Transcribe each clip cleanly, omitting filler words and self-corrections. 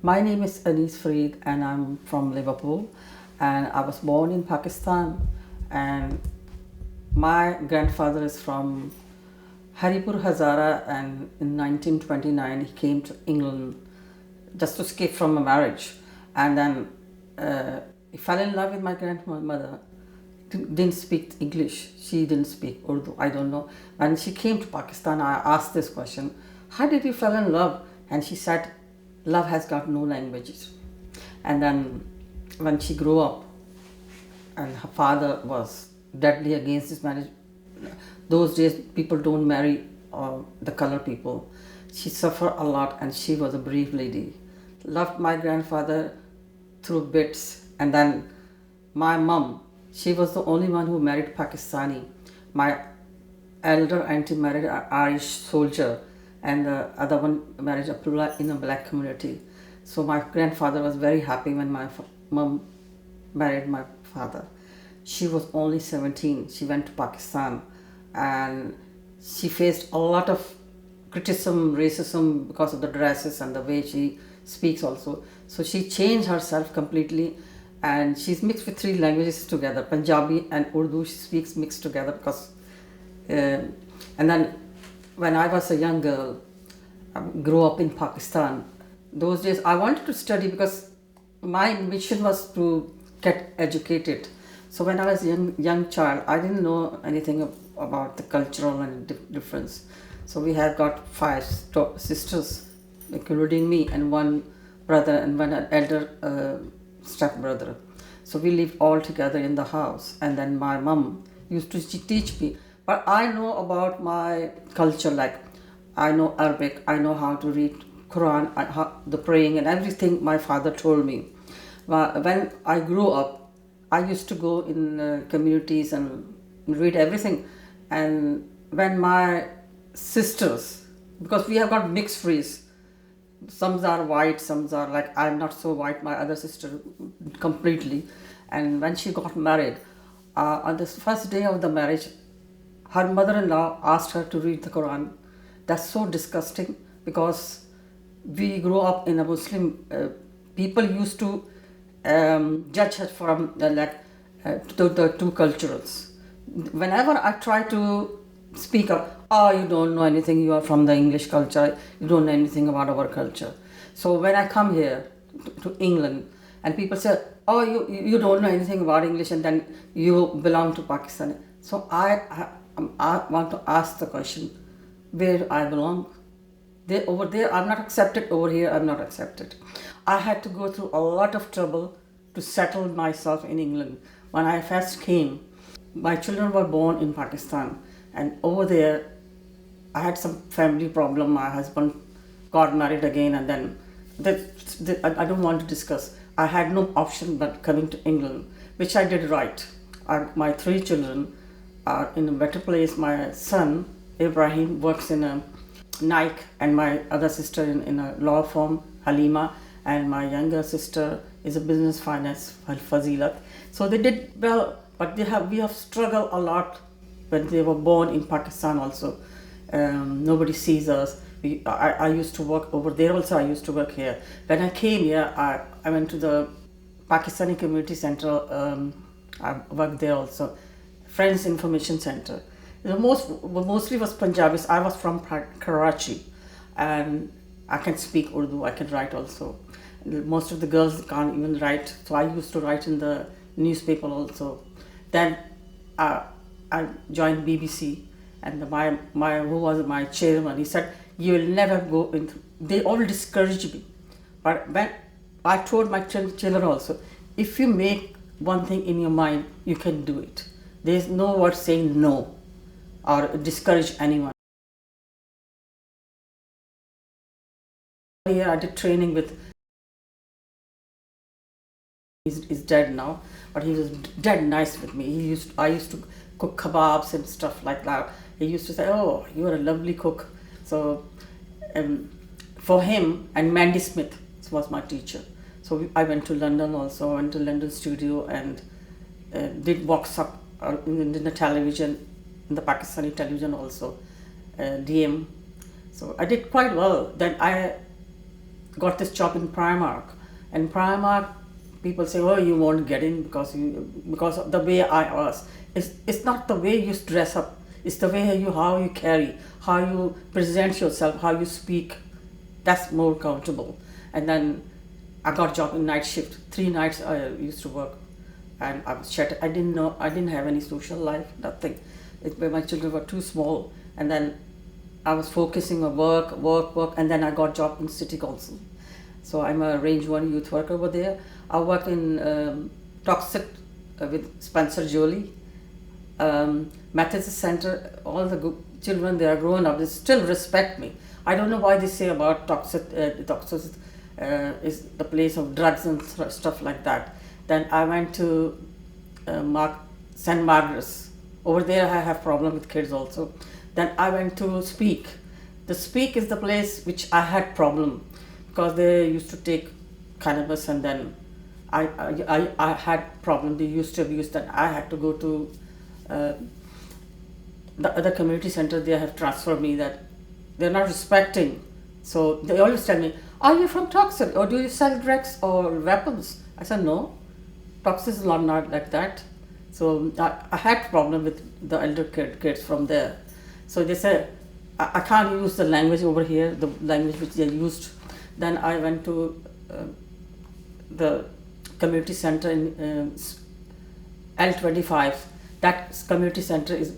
My name is Anise Farid and I'm from Liverpool, and I was born in Pakistan, and my grandfather is from Haripur Hazara, and in 1929 he came to England just to escape from a marriage, and then he fell in love with my grandmother. Didn't speak English, she didn't speak Urdu, I don't know. When she came to Pakistan, I asked this question, how did you fall in love? And she said, love has got no languages. And then when she grew up and her father was deadly against this marriage, those days people don't marry the color people. She suffered a lot, and she was a brave lady. Loved my grandfather through bits. And then my mom, she was the only one who married Pakistani. My elder auntie married an Irish soldier, and the other one married a in a black community. So my grandfather was very happy when my mom married my father. She was only 17. She went to Pakistan, and she faced a lot of criticism, racism because of the dresses and the way she speaks also. So she changed herself completely, and she's mixed with three languages together, Punjabi and Urdu. She speaks mixed together because, and then when I was a young girl, I grew up in Pakistan. Those days I wanted to study because my mission was to get educated. So when I was a young child, I didn't know anything about the cultural and difference. So we have got five sisters, including me, and one brother and one elder step brother. So we lived all together in the house, and then my mom used to teach me. But I know about my culture, like I know Arabic, I know how to read Quran, the praying and everything my father told me. When I grew up, I used to go in communities and read everything. And when my sisters, because we have got mixed race, some are white, some are like, I'm not so white, my other sister completely. And when she got married, on the first day of the marriage, her mother-in-law asked her to read the Quran. That's so disgusting, because we grew up in a Muslim, people used to judge her from the two cultures. Whenever I try to speak up, oh, you don't know anything, you are from the English culture, you don't know anything about our culture. So when I come here to England, and people say, oh, you don't know anything about English, and then you belong to Pakistan. So I want to ask the question, where do I belong? Over there, I'm not accepted. Over here, I'm not accepted. I had to go through a lot of trouble to settle myself in England. When I first came, my children were born in Pakistan, and over there, I had some family problem. My husband got married again, and then I don't want to discuss. I had no option but coming to England, which I did right. My three children are in a better place. My son, Ibrahim, works in a Nike, and my other sister in a law firm, Halima, and my younger sister is a business finance, Fazilat. So they did well, but we have struggled a lot when they were born in Pakistan also. Nobody sees us. I used to work over there also, I used to work here. When I came here, I went to the Pakistani Community Center, I worked there also, Friends Information Center. Mostly was Punjabis. I was from Karachi, and I can speak Urdu, I can write also. Most of the girls can't even write, so I used to write in the newspaper also. Then I joined BBC, and who was my chairman, he said, you will never go into, they all discouraged me. But when I told my children also, if you make one thing in your mind, you can do it. There is no word saying no or discourage anyone. Here I did training with, he's dead now, but he was dead nice with me. I used to cook kebabs and stuff like that. He used to say, oh, you are a lovely cook. So for him, and Mandy Smith was my teacher. So I went to London also, went to London studio, and did workshop in the television, in the Pakistani television also, DM. So I did quite well. Then got this job in Primark, and Primark people say, oh, you won't get in because of the way I was. It's not the way you dress up, it's the way how you carry, how you present yourself, how you speak. That's more comfortable. And then I got a job in night shift. 3 nights I used to work, and I was shattered. I didn't have any social life, nothing. My children were too small, and then I was focusing on work, and then I got a job in City Council. So I'm a Range 1 youth worker over there. I worked in Toxic with Spencer Jolie, Methodist Center. All the children, they are grown up, they still respect me. I don't know why they say about Toxic is the place of drugs and stuff like that. Then I went to St. Margaret's. Over there I have problem with kids also. Then I went to Speak. The Speak is the place which I had problem, because they used to take cannabis, and then I had problem. They used to abuse that. I had to go to the other community center. They have transferred me, that they're not respecting. So they always tell me, are you from Toxin, or do you sell drugs or weapons? I said, no, Toxin is not like that. So I had problem with the elder kids from there. So they said, I can't use the language over here, the language which they used. Then I went to the community center in L25. That community center is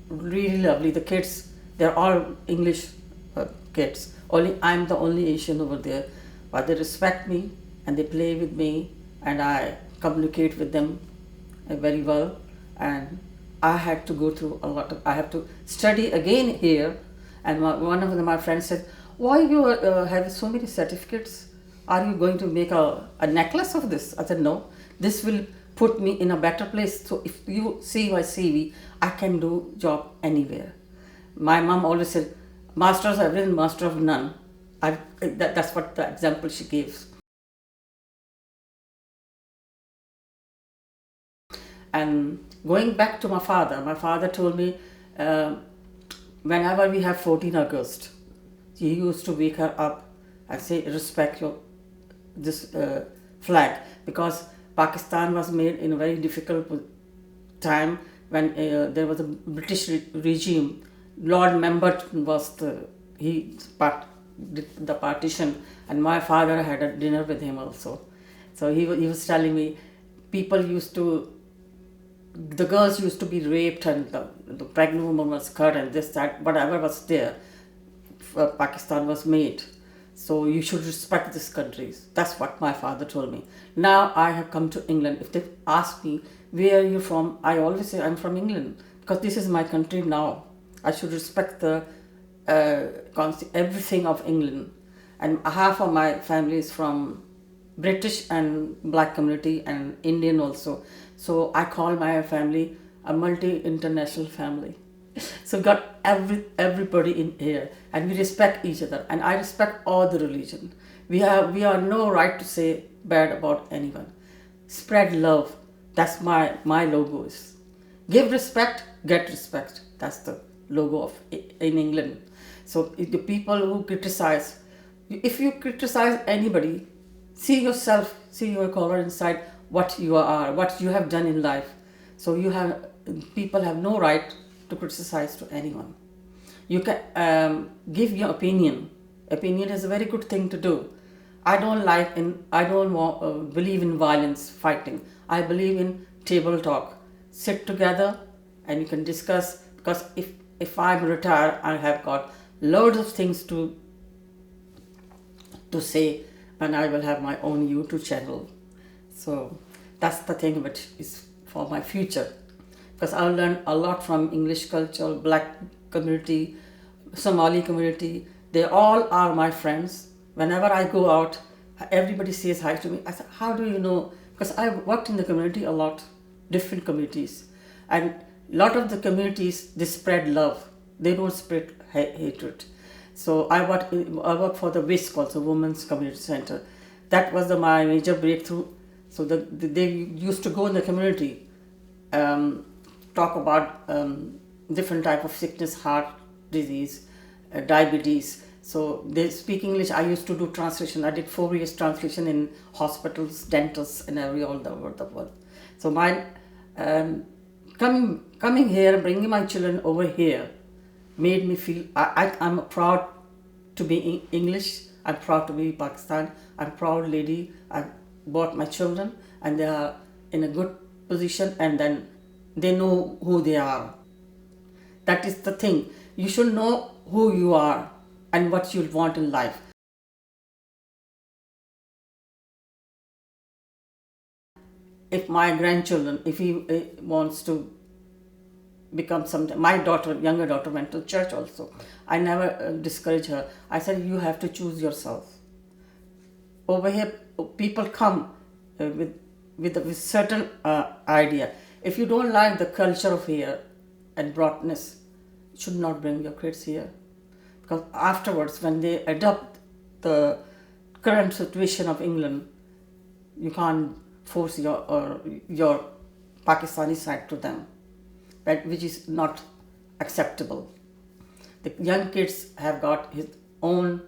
really lovely. The kids, they're all English kids. Only I'm the only Asian over there, but they respect me and they play with me, and I communicate with them very well. And I had to go through a lot of, I have to study again here. And one of my friends said, why you have so many certificates? Are you going to make a necklace of this? I said, no, this will put me in a better place. So if you see my CV, I can do job anywhere. My mom always said, master of everything, master of none. That's what the example she gives. And going back to my father told me, whenever we have 14 August, he used to wake her up and say, respect this flag, because Pakistan was made in a very difficult time when there was a British regime. Lord Mountbatten was the partition, and my father had a dinner with him also. So he was telling me, the girls used to be raped, and the pregnant woman was cut, and this, that, whatever was there, Pakistan was made. So you should respect these countries. That's what my father told me. Now I have come to England. If they ask me, where are you from? I always say I'm from England, because this is my country now. I should respect the everything of England. And half of my family is from British and black community and Indian also. So I call my family a multi-international family. So got everybody in here, and we respect each other, and I respect all the religion. We are no right to say bad about anyone. Spread love. That's my logo is. Give respect, get respect. That's the logo of in England. So if the people who criticize, if you criticize anybody, see yourself, see your color inside, what you are, what you have done in life. So people have no right to criticize to anyone. You can give your opinion. Opinion is a very good thing to do. I don't believe in violence, fighting. I believe in table talk. Sit together and you can discuss, because if I'm retired, I have got loads of things to say, and I will have my own YouTube channel. So that's the thing which is for my future, because I learned a lot from English culture, black community, Somali community. They all are my friends. Whenever I go out, everybody says hi to me. I said, how do you know? Because I worked in the community a lot, different communities. And a lot of the communities, they spread love. They don't spread hatred. So I work for the WISC, also Women's Community Center. That was my major breakthrough. So they used to go in the community, talk about different type of sickness, heart disease, diabetes. So they speak English. I used to do translation. I did 4 years translation in hospitals, dentists, and all over the world. So my coming here, bringing my children over here, made me feel I'm proud to be English. I'm proud to be Pakistan. I'm proud lady. I bought my children, and they are in a good position, and then they know who they are. That is the thing. You should know who you are and what you want in life. If my grandchildren, if he wants to become something, my daughter, younger daughter, went to church also. I never discourage her. I said, you have to choose yourself. Over here, people come with certain idea. If you don't like the culture of here and broadness, you should not bring your kids here. Because afterwards, when they adopt the current situation of England, you can't force your Pakistani side to them, which is not acceptable. The young kids have got his own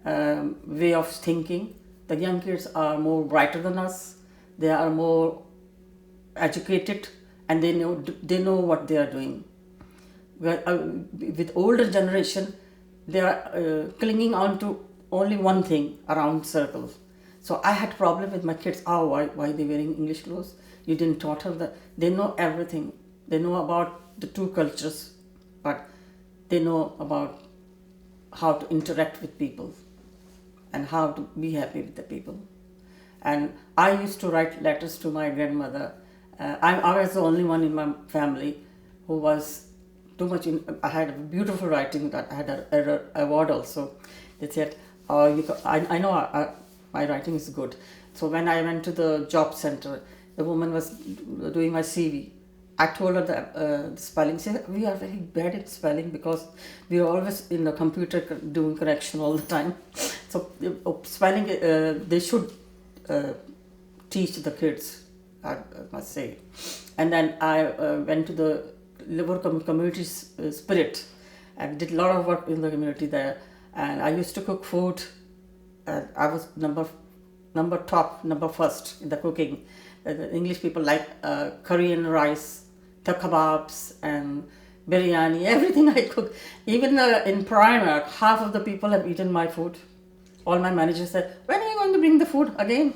way of thinking. The young kids are more brighter than us. They are more educated, and they know what they are doing. With older generation, they are clinging on to only one thing around circles. So I had problem with my kids. Oh, why they wearing English clothes? You didn't taught her that. They know everything. They know about the two cultures, but they know about how to interact with people and how to be happy with the people. And I used to write letters to my grandmother. I was the only one in my family who was too much I had a beautiful writing that I had an award also. They said, I know my writing is good. So when I went to the job center, the woman was doing my CV. I told her the spelling. She said, we are very bad at spelling because we are always in the computer doing correction all the time. So spelling, they should teach the kids, I must say. And then I went to the Liverpool community spirit and did a lot of work in the community there. And I used to cook food. I was number first in the cooking. The English people like curry and rice, the kebabs and biryani, everything I cook. Even in Primark, half of the people have eaten my food. All my managers said, when are you going to bring the food again?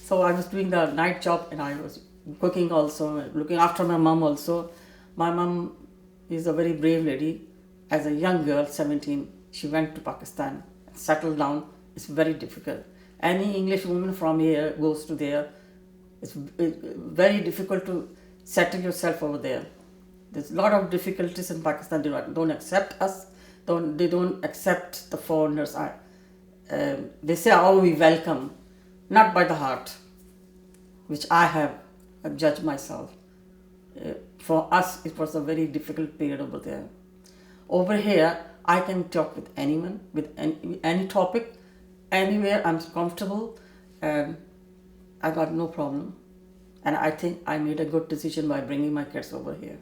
So I was doing the night job, and I was cooking also, looking after my mom also. My mom is a very brave lady. As a young girl, 17, she went to Pakistan, settled down. It's very difficult. Any English woman from here goes to there. It's very difficult to settle yourself over there. There's a lot of difficulties in Pakistan. They don't accept us. They don't accept the foreigners. They say, oh, we welcome. Not by the heart, which I have judged myself. For us, it was a very difficult period over there. Over here, I can talk with anyone, with any topic, anywhere. I'm comfortable, and I got no problem. And I think I made a good decision by bringing my kids over here.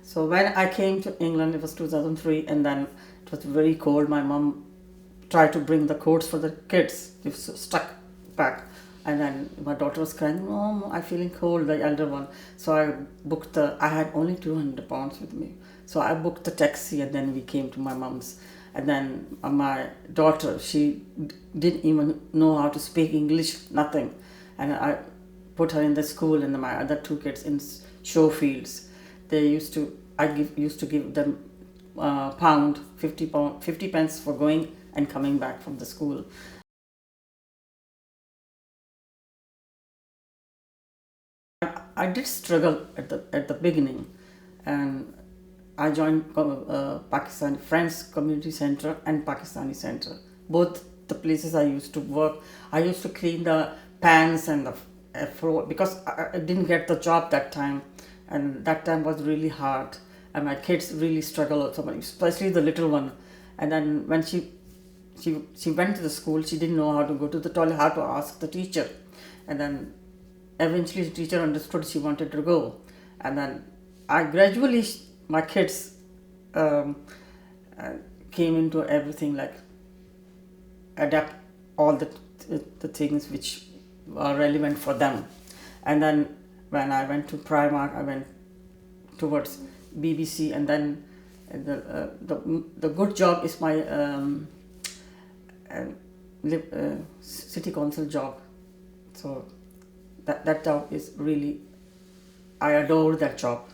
So when I came to England, it was 2003, and then it was very cold. My mom tried to bring the coats for the kids. They were stuck back. And then my daughter was crying, Mom, I'm feeling cold, the elder one. So I had only 200 pounds with me. So I booked the taxi, and then we came to my mom's. And then my daughter, she didn't even know how to speak English, nothing. And I put her in the school, and my other two kids in show fields. I used to give them pound, 50 pence for going and coming back from the school. I did struggle at the beginning, and I joined Pakistani Friends Community Center and Pakistani Center. Both the places I used to work. I used to clean the pans and the floor because I didn't get the job that time, and that time was really hard. And my kids really struggled so much, especially the little one. And then when she went to the school, she didn't know how to go to the toilet, how to ask the teacher. And then eventually the teacher understood she wanted to go. And then I gradually, my kids um, uh, came into everything, like adapt all the things which are relevant for them. And then when I went to Primark, I went towards BBC, and then the good job is my uh, city council job. So that job is really, I adore that job.